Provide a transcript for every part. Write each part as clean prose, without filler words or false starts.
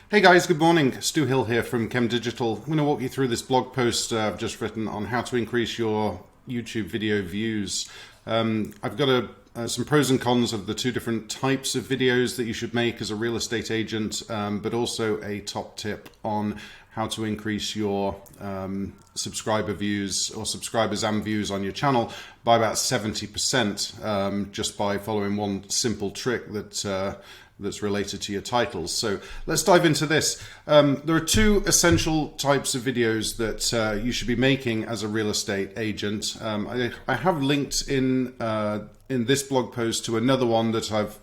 Hey guys, good morning. Stu Hill here from CHEM.digital. I'm going to walk you through this blog post I've just written on how to increase your YouTube video views. I've got some pros and cons of the two different types of videos that you should make as a real estate agent, but also a top tip on how to increase your subscriber views or subscribers and views on your channel by about 70% just by following one simple trick that's related to your titles. So let's dive into this. There are two essential types of videos that you should be making as a real estate agent. I have linked in this blog post to another one that I've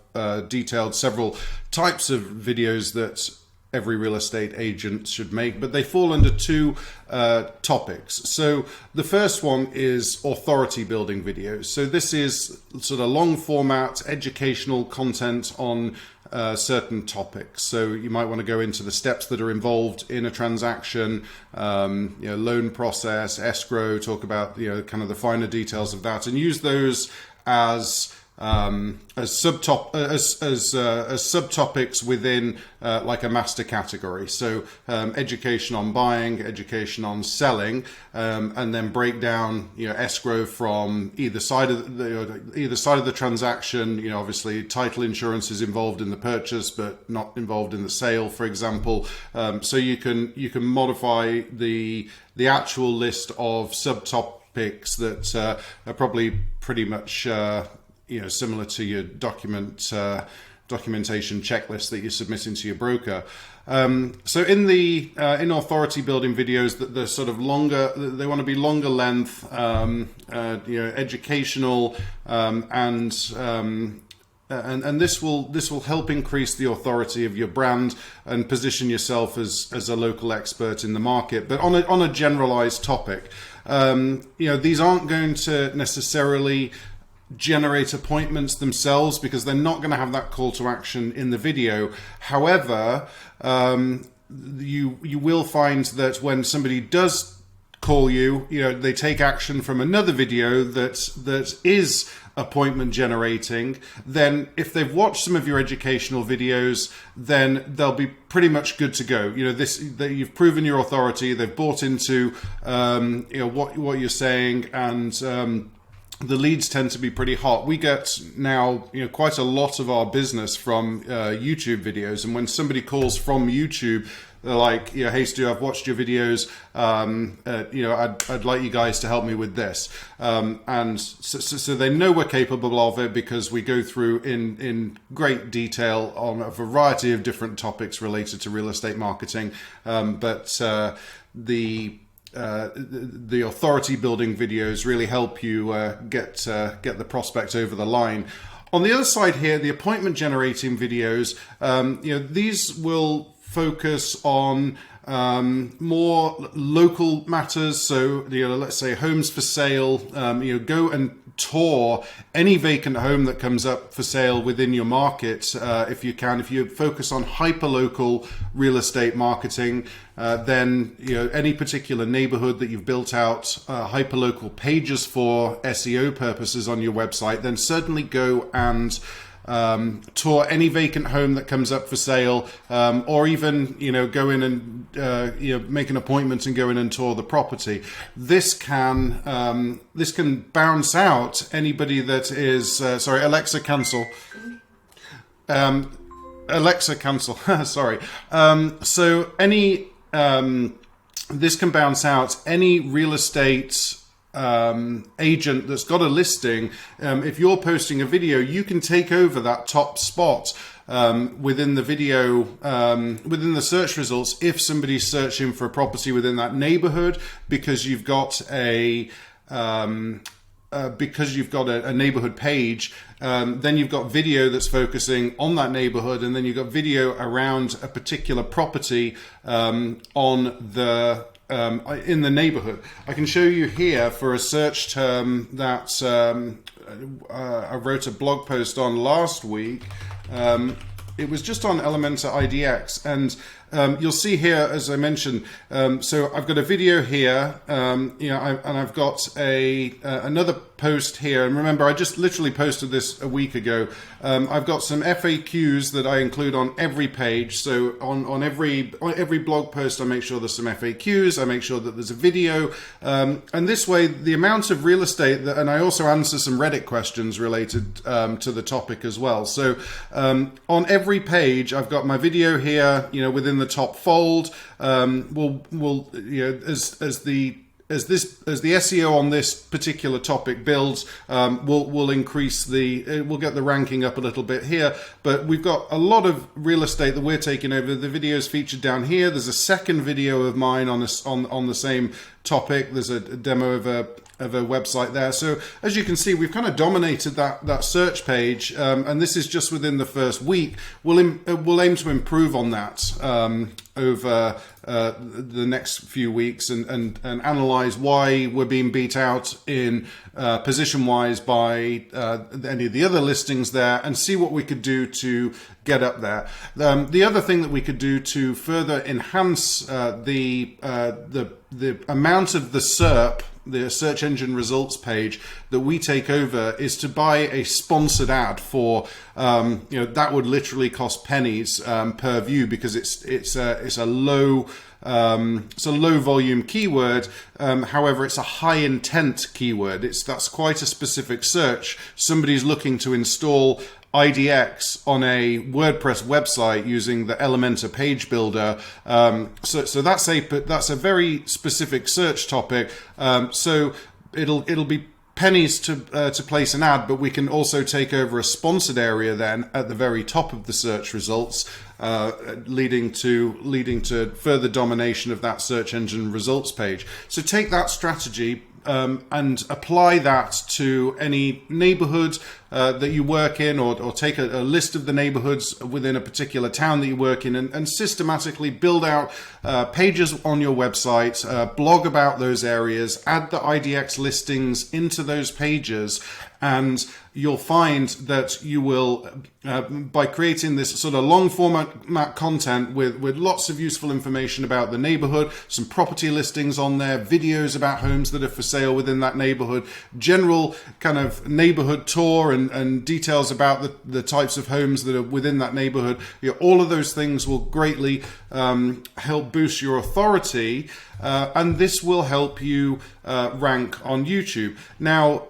detailed several types of videos that every real estate agent should make, but they fall under two topics. So the first one is authority building videos. So this is sort of long format educational content on certain topics. So you might want to go into the steps that are involved in a transaction, loan process, escrow, talk about kind of the finer details of that, and use those as subtopics within like a master category. So education on buying, education on selling, and then break down escrow from either side of the transaction. Obviously title insurance is involved in the purchase but not involved in the sale, for example. So you can modify the actual list of subtopics that are probably pretty much similar to your documentation checklist that you're submitting to your broker. So in the authority building videos, that they're sort of longer, they want to be longer length, educational, and this will help increase the authority of your brand and position yourself as a local expert in the market, but on a generalized topic. These aren't going to necessarily generate appointments themselves because they're not going to have that call to action in the video. However, you will find that when somebody does call you, they take action from another video that is appointment generating. Then if they've watched some of your educational videos, then they'll be pretty much good to go. You've proven your authority, they've bought into what you're saying, and the leads tend to be pretty hot. We get now quite a lot of our business from YouTube videos, and when somebody calls from YouTube, they're like, hey Stu, I've watched your videos, I'd like you guys to help me with this, and so they know we're capable of it because we go through in great detail on a variety of different topics related to real estate marketing, but the authority building videos really help you get the prospect over the line. On the other side here, the appointment generating videos, these will focus on more local matters. So let's say homes for sale. Go and tour any vacant home that comes up for sale within your market, if you can. If you focus on hyperlocal real estate marketing, then any particular neighborhood that you've built out hyperlocal pages for SEO purposes on your website, then certainly go and tour any vacant home that comes up for sale, or even go in and make an appointment and go in and tour the property. This can bounce out anybody that is sorry, Alexa, cancel. Alexa, cancel. Sorry. So any this can bounce out any real estate agent that's got a listing. If you're posting a video, you can take over that top spot within the video, within the search results, if somebody's searching for a property within that neighborhood, because you've got a neighborhood page. Then you've got video that's focusing on that neighborhood, and then you've got video around a particular property in the neighborhood. I can show you here for a search term that I wrote a blog post on last week. it was just on Elementor IDX, and you'll see here, as I mentioned, so I've got a video here, and I've got another post here. And remember, I just literally posted this a week ago. I've got some FAQs that I include on every page. So on every blog post, I make sure there's some FAQs. I make sure that there's a video, and this way, the amount of real estate and I also answer some Reddit questions related to the topic as well. So on every page, I've got my video here, within the top fold. As the SEO on this particular topic builds, we'll increase we'll get the ranking up a little bit here. But we've got a lot of real estate that we're taking over. The videos featured down here. There's a second video of mine on the same topic. There's a demo of a website there. So as you can see, we've kind of dominated that search page, and this is just within the first week. We'll aim to improve on that over the next few weeks and analyze why we're being beat out in position wise by any of the other listings there, and see what we could do to get up there. The other thing that we could do to further enhance the amount of the SERP, the search engine results page, that we take over is to buy a sponsored ad for that would literally cost pennies per view, because it's a low volume keyword. However, it's a high intent keyword. That's quite a specific search. Somebody's looking to install IDX on a WordPress website using the Elementor page builder. So that's a very specific search topic. So it'll be pennies to place an ad, but we can also take over a sponsored area then at the very top of the search results, leading to further domination of that search engine results page. So take that strategy and apply that to any neighborhood that you work in, or take a list of the neighborhoods within a particular town that you work in, and systematically build out pages on your website, blog about those areas, add the IDX listings into those pages, and you'll find that you will, by creating this sort of long format content with lots of useful information about the neighborhood, some property listings on there, videos about homes that are for sale within that neighborhood, general kind of neighborhood tour and details about the types of homes that are within that neighborhood. All of those things will greatly help boost your authority, and this will help you rank on YouTube. Now,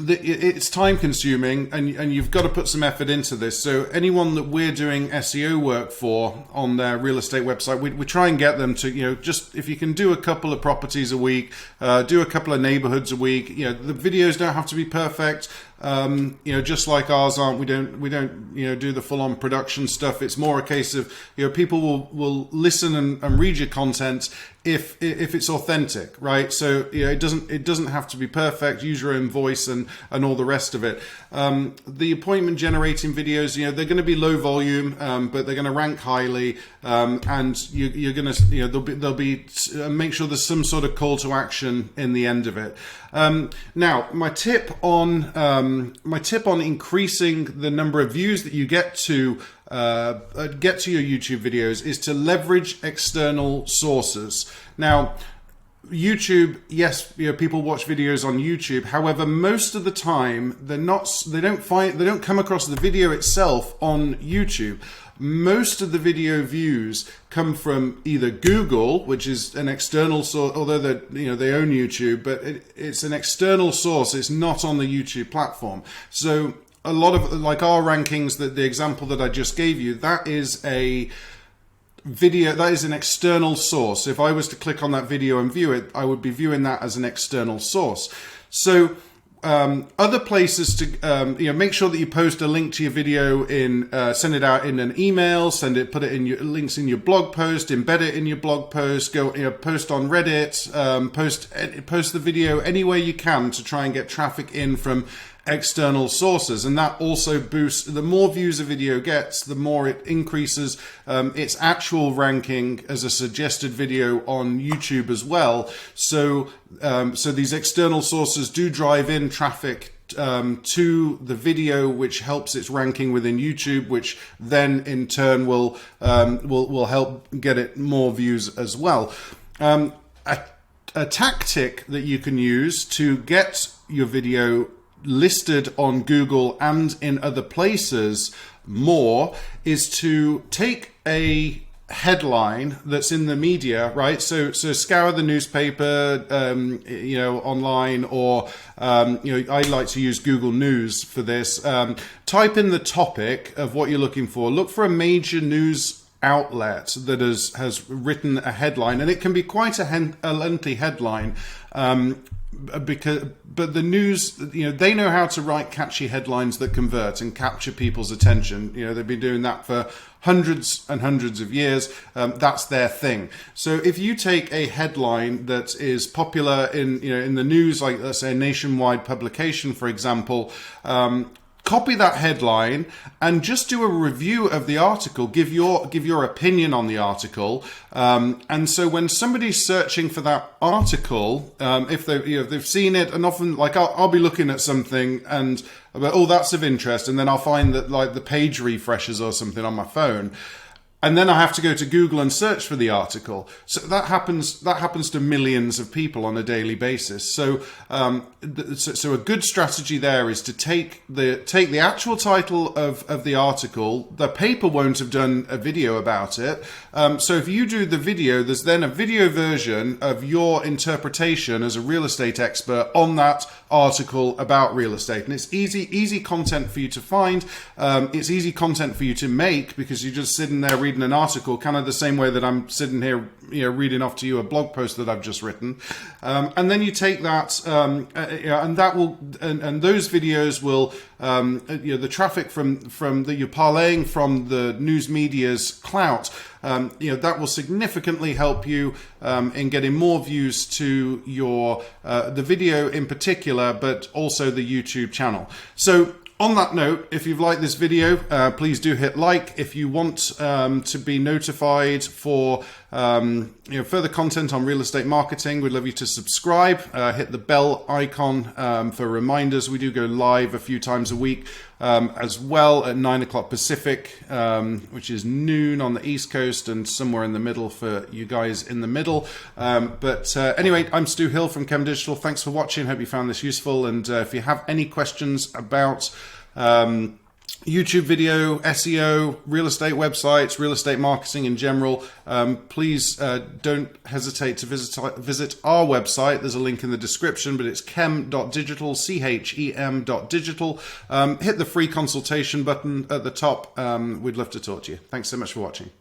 it's time consuming, and you've got to put some effort into this. So anyone that we're doing SEO work for on their real estate website, we try and get them to, just if you can do a couple of properties a week, do a couple of neighborhoods a week. The videos don't have to be perfect. Just like ours aren't. We don't do the full on production stuff. It's more a case of, people will listen and read your content if it's authentic, right? So it doesn't have to be perfect. Use your own voice and all the rest of it. The appointment generating videos, they're going to be low volume, but they're going to rank highly, and you're going to, there'll be make sure there's some sort of call to action in the end of it. Now, my tip on increasing the number of views that you get to your YouTube videos is to leverage external sources. Now, YouTube, yes, people watch videos on YouTube. However, most of the time they don't come across the video itself on YouTube. Most of the video views come from either Google, which is an external source, although they own YouTube, but it's an external source. It's not on the YouTube platform. So a lot of, like our rankings, the example that I just gave you, that is a video, that is an external source. If I was to click on that video and view it, I would be viewing that as an external source. So other places to make sure that you post a link to your video send it out in an email, put it in your links in your blog post, embed it in your blog post, post on Reddit, post the video any way you can to try and get traffic in from external sources. And that also boosts, the more views a video gets, the more it increases its actual ranking as a suggested video on YouTube as well. So these external sources do drive in traffic to the video, which helps its ranking within YouTube, which then in turn will help get it more views as well. A tactic that you can use to get your video listed on Google and in other places more is to take a headline that's in the media, right? So scour the newspaper, online, or I like to use Google News for this. Type in the topic of what you're looking for. Look for a major news outlet that has written a headline, and it can be quite a lengthy headline. But the news, they know how to write catchy headlines that convert and capture people's attention. They've been doing that for hundreds and hundreds of years. That's their thing. So if you take a headline that is popular in the news, like let's say a nationwide publication, for example, copy that headline and just do a review of the article. Give your opinion on the article. And so when somebody's searching for that article, if they've seen it, and often like I'll be looking at something and that's of interest, and then I'll find that like the page refreshes or something on my phone. And then I have to go to Google and search for the article. So that happens to millions of people on a daily basis. So so a good strategy there is to take the actual title of the article. The paper won't have done a video about it. So if you do the video, there's then a video version of your interpretation as a real estate expert on that article about real estate. And it's easy content for you to find. It's easy content for you to make, because you're just sitting there reading an article, kind of the same way that I'm sitting here, reading off to you a blog post that I've just written. And then you take that, and that will, and those videos will, the traffic from that you're parlaying from the news media's clout, that will significantly help you in getting more views to your the video in particular, but also the YouTube channel. So on that note, if you've liked this video, please do hit like. If you want to be notified for further content on real estate marketing, we'd love you to subscribe. Hit the bell icon for reminders. We do go live a few times a week as well at 9 o'clock Pacific, which is noon on the East Coast and somewhere in the middle for you guys in the middle. But anyway, I'm Stu Hill from CHEM.digital. Thanks for watching. Hope you found this useful. And if you have any questions about YouTube video, SEO, real estate websites, real estate marketing in general, please don't hesitate to visit our website. There's a link in the description, but it's CHEM.digital, CHEM.digital. Hit the free consultation button at the top. We'd love to talk to you. Thanks so much for watching.